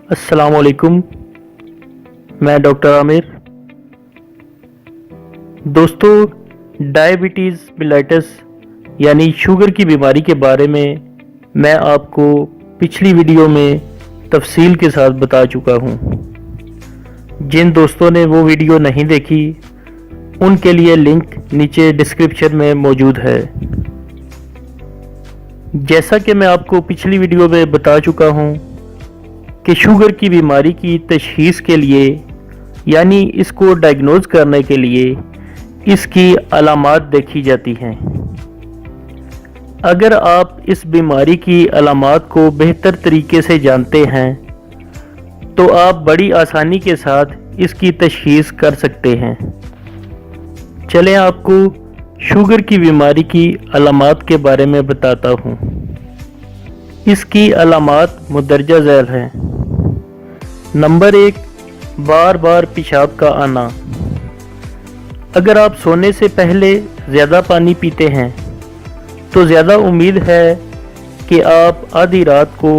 अस्सलाम वालेकुम। मैं डॉक्टर आमिर। दोस्तों, डायबिटीज़ मिलेटस यानी शुगर की बीमारी के बारे में मैं आपको पिछली वीडियो में तफसील के साथ बता चुका हूँ। जिन दोस्तों ने वो वीडियो नहीं देखी उनके लिए लिंक नीचे डिस्क्रिप्शन में मौजूद है। जैसा कि मैं आपको पिछली वीडियो में बता चुका हूँ कि शुगर की बीमारी की तशख़ीस के लिए यानी इसको डायग्नोज करने के लिए इसकी अलामात देखी जाती हैं। अगर आप इस बीमारी की अलामात को बेहतर तरीके से जानते हैं तो आप बड़ी आसानी के साथ इसकी तशख़ीस कर सकते हैं। चलें आपको शुगर की बीमारी की अलामात के बारे में बताता हूँ। इसकी अलामात मुंदरजा झैल हैं। नंबर 1, बार बार पेशाब का आना। अगर आप सोने से पहले ज़्यादा पानी पीते हैं तो ज़्यादा उम्मीद है कि आप आधी रात को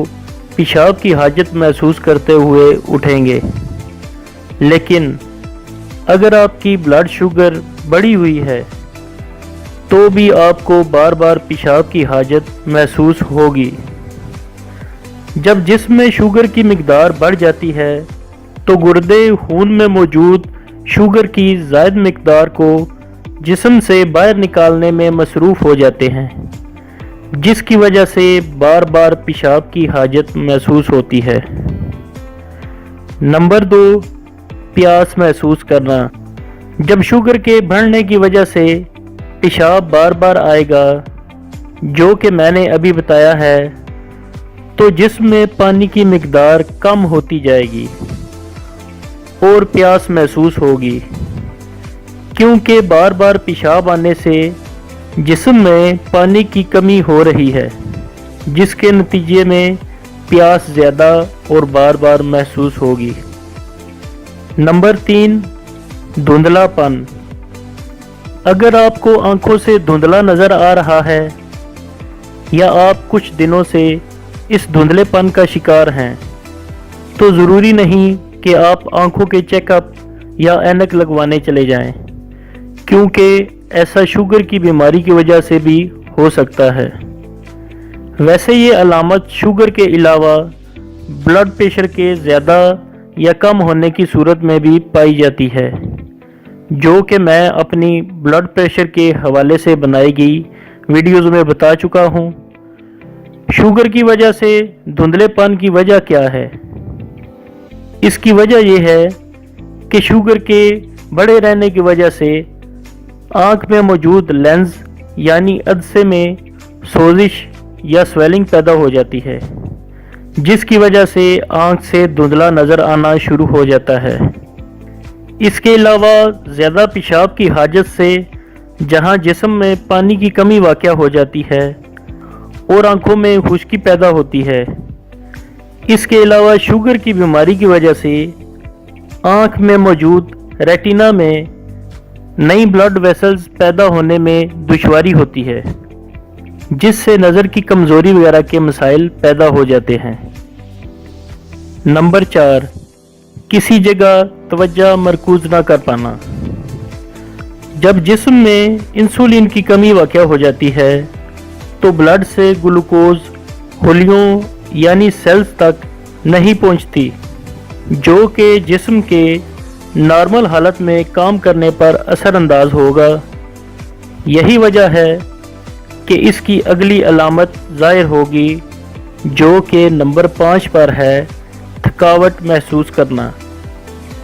पेशाब की हाजत महसूस करते हुए उठेंगे। लेकिन अगर आपकी ब्लड शुगर बढ़ी हुई है तो भी आपको बार बार पेशाब की हाजत महसूस होगी। जब जिस्म में शुगर की मिकदार बढ़ जाती है तो गुर्दे खून में मौजूद शुगर की ज़ायद मिकदार को जिस्म से बाहर निकालने में मसरूफ़ हो जाते हैं, जिसकी वजह से बार बार पेशाब की हाजत महसूस होती है। नंबर 2, प्यास महसूस करना। जब शुगर के बढ़ने की वजह से पेशाब बार बार आएगा, जो कि मैंने अभी बताया है, तो जिस्म में पानी की मिकदार कम होती जाएगी और प्यास महसूस होगी, क्योंकि बार बार पेशाब आने से जिस्म में पानी की कमी हो रही है, जिसके नतीजे में प्यास ज़्यादा और बार बार महसूस होगी। नंबर 3, धुंधलापन। अगर आपको आंखों से धुंधला नज़र आ रहा है या आप कुछ दिनों से इस धुंधलेपन का शिकार हैं तो ज़रूरी नहीं कि आप आंखों के चेकअप या ऐनक लगवाने चले जाएं, क्योंकि ऐसा शुगर की बीमारी की वजह से भी हो सकता है। वैसे ये अलामत शुगर के अलावा ब्लड प्रेशर के ज़्यादा या कम होने की सूरत में भी पाई जाती है, जो कि मैं अपनी ब्लड प्रेशर के हवाले से बनाई गई वीडियोज़ में बता चुका हूँ। शुगर की वजह से धुंधलेपन की वजह क्या है? इसकी वजह यह है कि शुगर के बड़े रहने की वजह से आँख में मौजूद लेंस यानी अदसे में सोजिश या स्वेलिंग पैदा हो जाती है, जिसकी वजह से आँख से धुंधला नज़र आना शुरू हो जाता है। इसके अलावा ज़्यादा पेशाब की हाजत से जहाँ जिस्म में पानी की कमी वाक़या हो जाती है और आंखों में खुश्की पैदा होती है। इसके अलावा शुगर की बीमारी की वजह से आँख में मौजूद रेटिना में नई ब्लड वेसल्स पैदा होने में दुश्वारी होती है, जिससे नज़र की कमज़ोरी वगैरह के मसाइल पैदा हो जाते हैं। नंबर 4, किसी जगह तवज्जो मरकूज़ ना कर पाना। जब जिस्म में इंसुलिन की कमी वाक़या हो जाती है तो ब्लड से ग्लूकोज खुलियों यानी सेल्स तक नहीं पहुंचती, जो कि जिस्म के नॉर्मल हालत में काम करने पर असरअंदाज होगा। यही वजह है कि इसकी अगली अलामत ज़ाहिर होगी, जो कि नंबर 5 पर है, थकावट महसूस करना।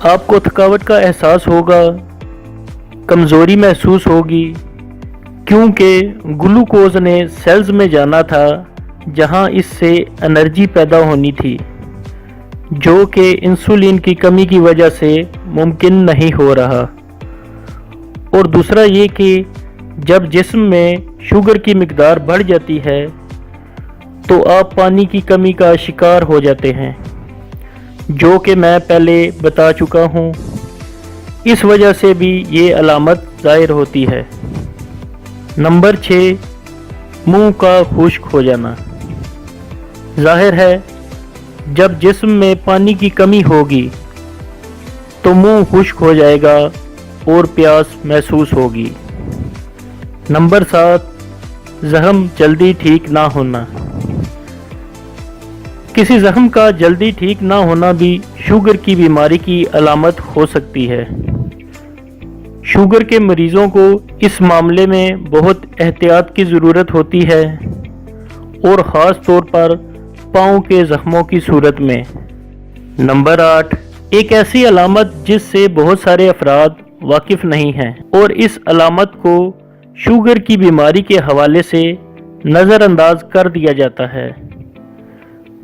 आपको थकावट का एहसास होगा, कमज़ोरी महसूस होगी, क्योंकि ग्लूकोज ने सेल्स में जाना था जहां इससे एनर्जी पैदा होनी थी, जो कि इंसुलिन की कमी की वजह से मुमकिन नहीं हो रहा। और दूसरा ये कि जब जिस्म में शुगर की मिकदार बढ़ जाती है तो आप पानी की कमी का शिकार हो जाते हैं, जो कि मैं पहले बता चुका हूँ। इस वजह से भी ये अलामत ज़ाहिर होती है। नंबर 6, मुंह का खुश्क हो जाना। जाहिर है जब जिस्म में पानी की कमी होगी तो मुंह खुश्क हो जाएगा और प्यास महसूस होगी। नंबर 7, जख्म जल्दी ठीक ना होना। किसी जख्म का जल्दी ठीक ना होना भी शुगर की बीमारी की अलामत हो सकती है। शुगर के मरीजों को इस मामले में बहुत एहतियात की ज़रूरत होती है और ख़ास तौर पर पाँव के जख्मों की सूरत में। नंबर 8, एक ऐसी अलामत जिससे बहुत सारे अफराद वाकिफ़ नहीं हैं और इस अलामत को शुगर की बीमारी के हवाले से नज़रअंदाज कर दिया जाता है,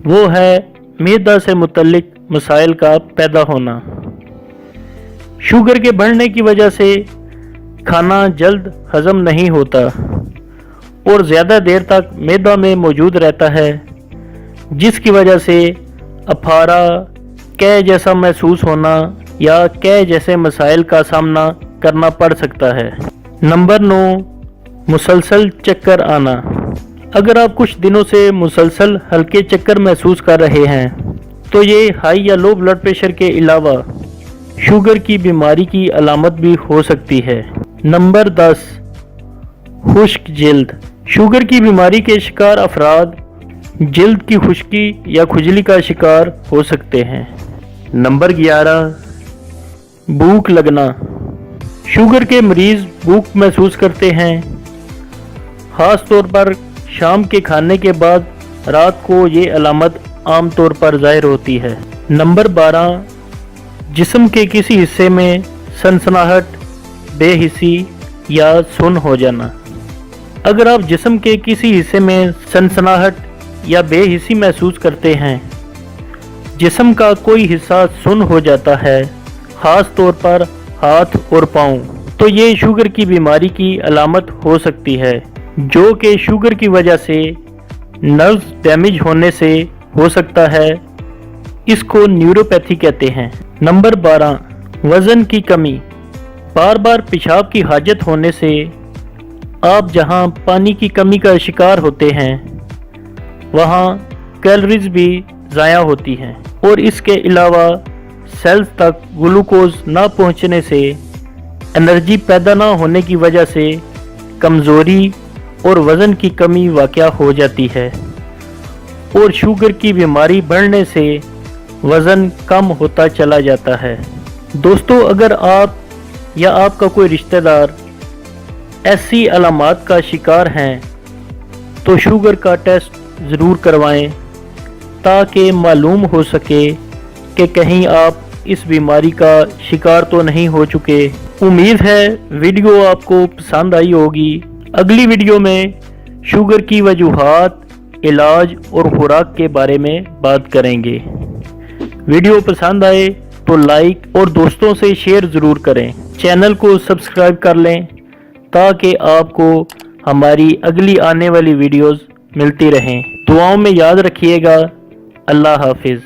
वो है मैदा से मुतल्लिक मसाइल का पैदा होना। शुगर के बढ़ने की वजह से खाना जल्द हजम नहीं होता और ज़्यादा देर तक मैदा में मौजूद रहता है, जिसकी वजह से अफारा, कै जैसा महसूस होना या कै जैसे मसाइल का सामना करना पड़ सकता है। नंबर 9, मुसलसल चक्कर आना। अगर आप कुछ दिनों से मुसलसल हल्के चक्कर महसूस कर रहे हैं तो ये हाई या लो ब्लड प्रेशर के अलावा शुगर की बीमारी की अलामत भी हो सकती है। नंबर 10, खुश्क जिल्द। शुगर की बीमारी के शिकार अफराद जिल्द की खुश्की या खुजली का शिकार हो सकते हैं। नंबर 11, भूख लगना। शुगर के मरीज भूख महसूस करते हैं, ख़ास तौर पर शाम के खाने के बाद रात को ये अलामत आम तौर पर ज़ाहिर होती है। नंबर 12, जिस्म के किसी हिस्से में सनसनाहट, बेहिसी या सुन्न हो जाना। अगर आप जिस्म के किसी हिस्से में सनसनाहट या बेहिसी महसूस करते हैं, जिस्म का कोई हिस्सा सुन्न हो जाता है, ख़ास तौर पर हाथ और पाँव, तो ये शुगर की बीमारी की अलामत हो सकती है, जो कि शुगर की वजह से नर्व्स डैमेज होने से हो सकता है। इसको न्यूरोपैथी कहते हैं। नंबर 12, वज़न की कमी। बार बार पेशाब की हाजत होने से आप जहां पानी की कमी का शिकार होते हैं वहां कैलोरीज भी ज़ाया होती हैं और इसके अलावा सेल्स तक ग्लूकोज ना पहुंचने से एनर्जी पैदा ना होने की वजह से कमज़ोरी और वज़न की कमी वाक़या हो जाती है और शुगर की बीमारी बढ़ने से वज़न कम होता चला जाता है। दोस्तों, अगर आप या आपका कोई रिश्तेदार ऐसी अलामात का शिकार हैं तो शुगर का टेस्ट ज़रूर करवाएं ताकि मालूम हो सके कि कहीं आप इस बीमारी का शिकार तो नहीं हो चुके। उम्मीद है वीडियो आपको पसंद आई होगी। अगली वीडियो में शुगर की वजूहात, इलाज और खुराक के बारे में बात करेंगे। वीडियो पसंद आए तो लाइक और दोस्तों से शेयर ज़रूर करें। चैनल को सब्सक्राइब कर लें ताकि आपको हमारी अगली आने वाली वीडियोस मिलती रहें। दुआओं में याद रखिएगा। अल्लाह हाफिज़।